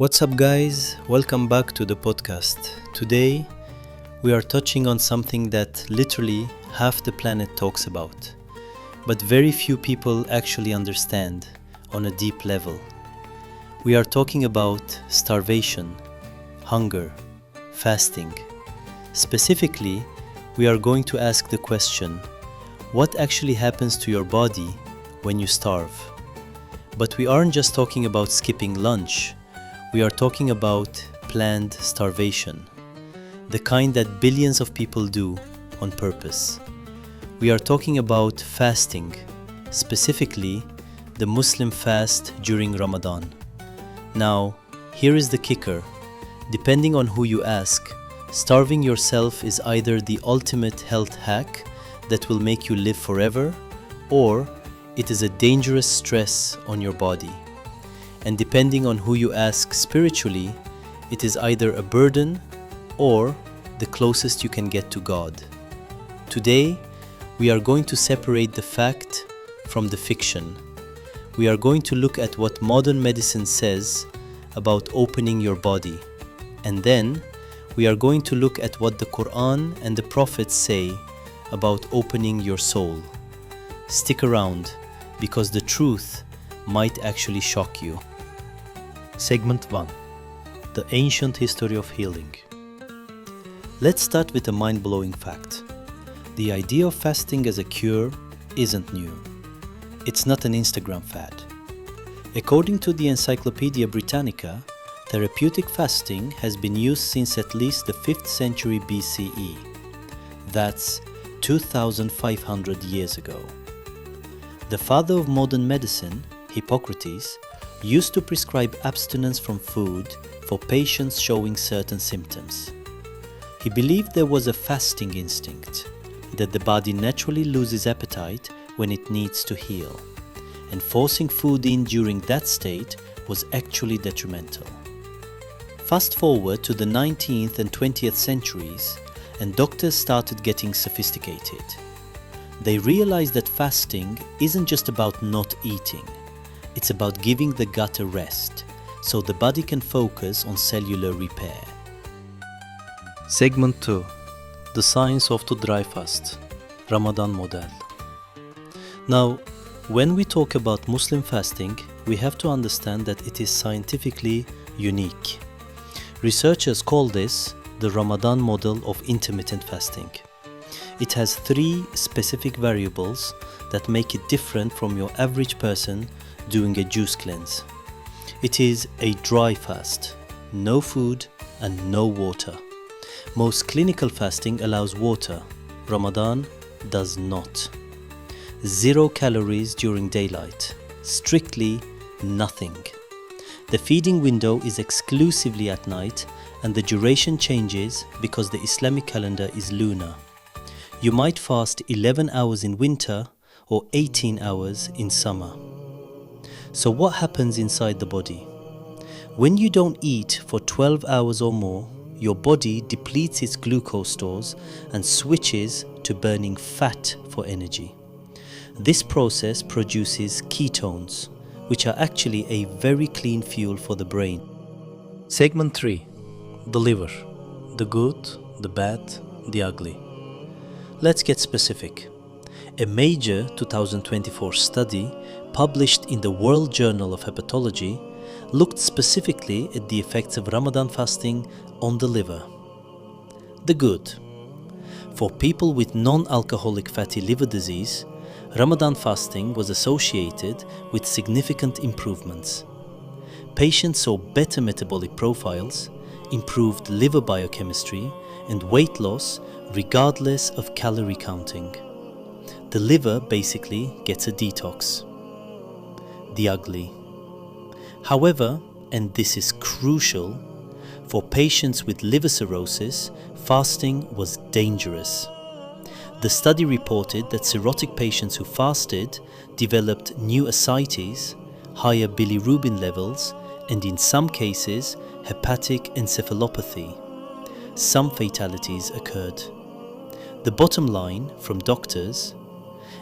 What's up, guys? Welcome back to the podcast. Today, we are touching on something that literally half the planet talks about, but very few people actually understand on a deep level. We are talking about starvation, hunger, fasting. Specifically, we are going to ask the question, what actually happens to your body when you starve? But we aren't just talking about skipping lunch. We are talking about planned starvation, the kind that billions of people do on purpose. We are talking about fasting, specifically the Muslim fast during Ramadan. Now, here is the kicker. Depending on who you ask, starving yourself is either the ultimate health hack that will make you live forever, or it is a dangerous stress on your body. And depending on who you ask spiritually, it is either a burden or the closest you can get to God. Today, we are going to separate the fact from the fiction. We are going to look at what modern medicine says about opening your body. And then, we are going to look at what the Quran and the prophets say about opening your soul. Stick around, because the truth might actually shock you. Segment 1. The Ancient History of Healing. Let's start with a mind-blowing fact. The idea of fasting as a cure isn't new. It's not an Instagram fad. According to the Encyclopedia Britannica, therapeutic fasting has been used since at least the 5th century BCE. That's 2,500 years ago. The father of modern medicine, Hippocrates, used to prescribe abstinence from food for patients showing certain symptoms. He believed there was a fasting instinct, that the body naturally loses appetite when it needs to heal, and forcing food in during that state was actually detrimental. Fast forward to the 19th and 20th centuries, and doctors started getting sophisticated. They realized that fasting isn't just about not eating. It's about giving the gut a rest, so the body can focus on cellular repair. Segment 2. The Science of the Dry Fast, Ramadan Model. Now, when we talk about Muslim fasting, we have to understand that it is scientifically unique. Researchers call this the Ramadan model of intermittent fasting. It has 3 specific variables that make it different from your average person doing a juice cleanse. It is a dry fast, no food and no water. Most clinical fasting allows water. Ramadan does not. 0 calories during daylight. Strictly nothing. The feeding window is exclusively at night, and the duration changes because the Islamic calendar is lunar. You might fast 11 hours in winter or 18 hours in summer. So what happens inside the body? When you don't eat for 12 hours or more, your body depletes its glucose stores and switches to burning fat for energy. This process produces ketones, which are actually a very clean fuel for the brain. Segment 3. The liver. The good, the bad, the ugly. Let's get specific. A major 2024 study published in the World Journal of Hepatology looked specifically at the effects of Ramadan fasting on the liver. The good. For people with non-alcoholic fatty liver disease, Ramadan fasting was associated with significant improvements. Patients saw better metabolic profiles, improved liver biochemistry, and weight loss regardless of calorie counting. The liver basically gets a detox. The ugly. However, and this is crucial, for patients with liver cirrhosis, fasting was dangerous. The study reported that cirrhotic patients who fasted developed new ascites, higher bilirubin levels, and in some cases, hepatic encephalopathy. Some fatalities occurred. The bottom line from doctors: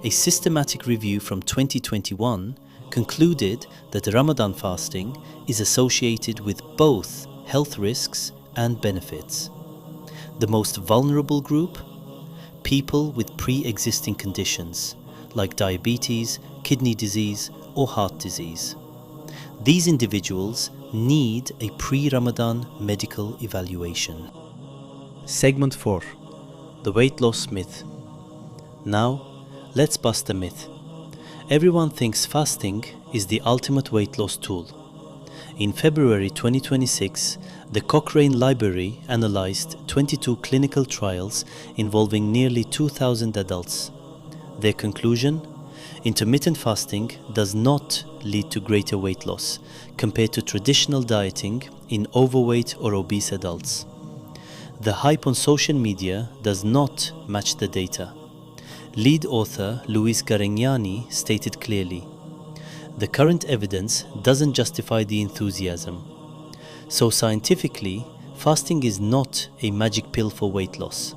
a systematic review from 2021 concluded that Ramadan fasting is associated with both health risks and benefits. The most vulnerable group? People with pre-existing conditions like diabetes, kidney disease, or heart disease. These individuals need a pre-Ramadan medical evaluation. Segment 4. The weight loss myth. Now, let's bust the myth. Everyone thinks fasting is the ultimate weight loss tool. In February 2026, the Cochrane Library analyzed 22 clinical trials involving nearly 2,000 adults. Their conclusion? Intermittent fasting does not lead to greater weight loss compared to traditional dieting in overweight or obese adults. The hype on social media does not match the data. Lead author Luis Garignani stated clearly, "The current evidence doesn't justify the enthusiasm. So scientifically, fasting is not a magic pill for weight loss,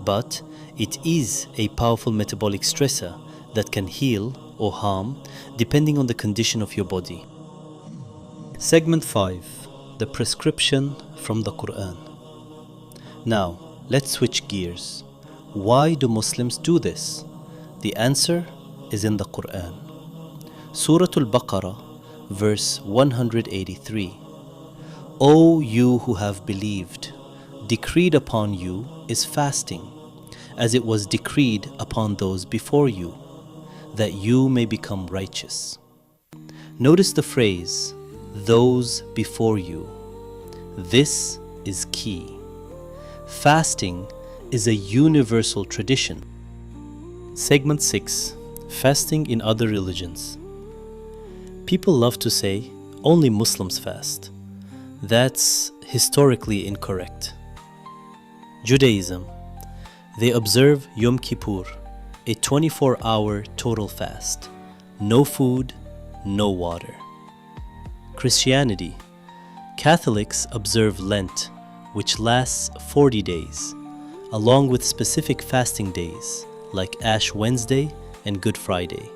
but it is a powerful metabolic stressor that can heal or harm depending on the condition of your body." Segment 5. The prescription from the Quran. Now, let's switch gears. Why do Muslims do this? The answer is in the Quran. Surah Al-Baqarah, verse 183. O you who have believed, decreed upon you is fasting, as it was decreed upon those before you, that you may become righteous. Notice the phrase, those before you. This is key. Fasting is a universal tradition. Segment 6. Fasting in other religions. People love to say, only Muslims fast. That's historically incorrect. Judaism. They observe Yom Kippur, a 24-hour total fast. No food, no water. Christianity. Catholics observe Lent, which lasts 40 days, along with specific fasting days like Ash Wednesday and Good Friday.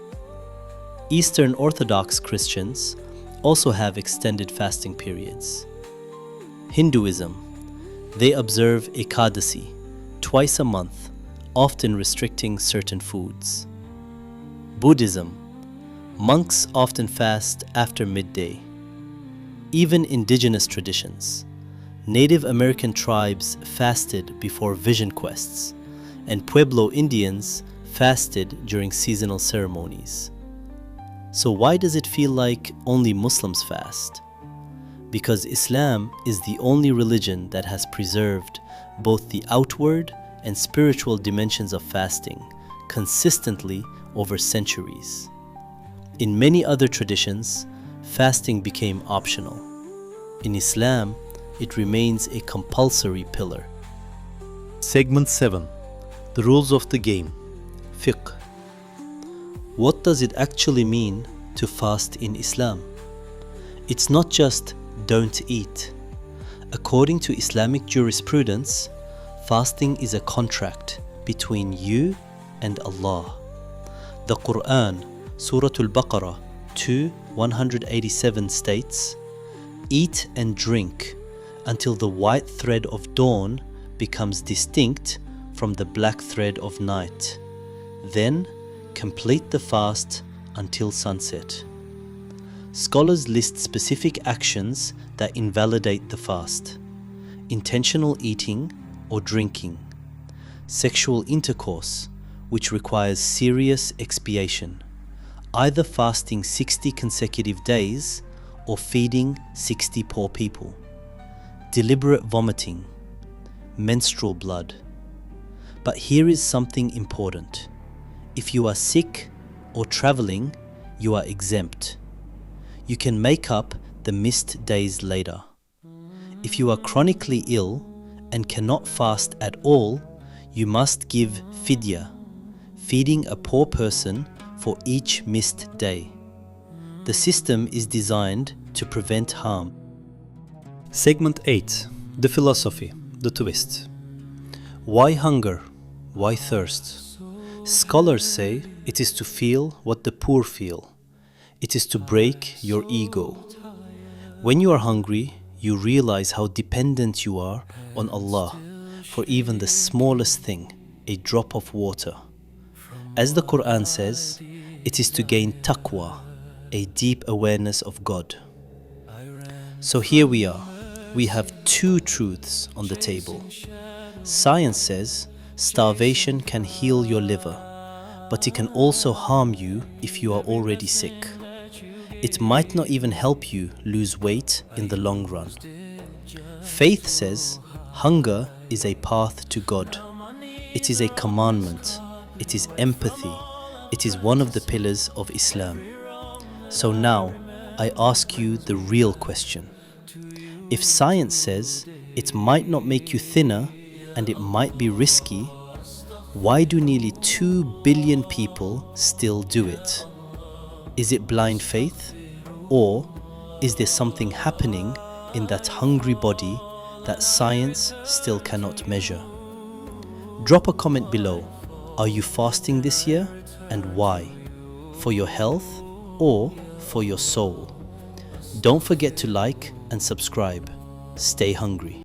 Eastern Orthodox Christians also have extended fasting periods. Hinduism. They observe Ekadasi twice a month, often restricting certain foods. Buddhism. Monks often fast after midday. Even indigenous traditions. Native American tribes fasted before vision quests, and Pueblo Indians fasted during seasonal ceremonies. So why does it feel like only Muslims fast? Because Islam is the only religion that has preserved both the outward and spiritual dimensions of fasting consistently over centuries. In many other traditions, fasting became optional. In Islam, it remains a compulsory pillar. Segment 7. The rules of the game. Fiqh. What does it actually mean to fast in Islam? It's not just don't eat. According to Islamic jurisprudence, fasting is a contract between you and Allah. The Quran, Surah Al-Baqarah 2:187 states, "Eat and drink until the white thread of dawn becomes distinct from the black thread of night. Then complete the fast until sunset." Scholars list specific actions that invalidate the fast: intentional eating or drinking, sexual intercourse, which requires serious expiation, either fasting 60 consecutive days or feeding 60 poor people, deliberate vomiting, menstrual blood. But here is something important. If you are sick or traveling, you are exempt. You can make up the missed days later. If you are chronically ill and cannot fast at all, you must give fidya, feeding a poor person for each missed day. The system is designed to prevent harm. Segment 8. The philosophy, the twist. Why hunger? Why thirst? Scholars say it is to feel what the poor feel. It is to break your ego. When you are hungry, you realize how dependent you are on Allah for even the smallest thing, a drop of water. As the Quran says, it is to gain taqwa, a deep awareness of God. So here we are. We have two truths on the table. Science says starvation can heal your liver, but it can also harm you if you are already sick. It might not even help you lose weight in the long run. Faith says hunger is a path to God. It is a commandment. It is empathy. It is one of the pillars of Islam. So now, I ask you the real question. If science says it might not make you thinner and it might be risky, why do nearly 2 billion people still do it? Is it blind faith? Or is there something happening in that hungry body that science still cannot measure? Drop a comment below. Are you fasting this year and why? For your health or for your soul? Don't forget to like and subscribe. Stay hungry.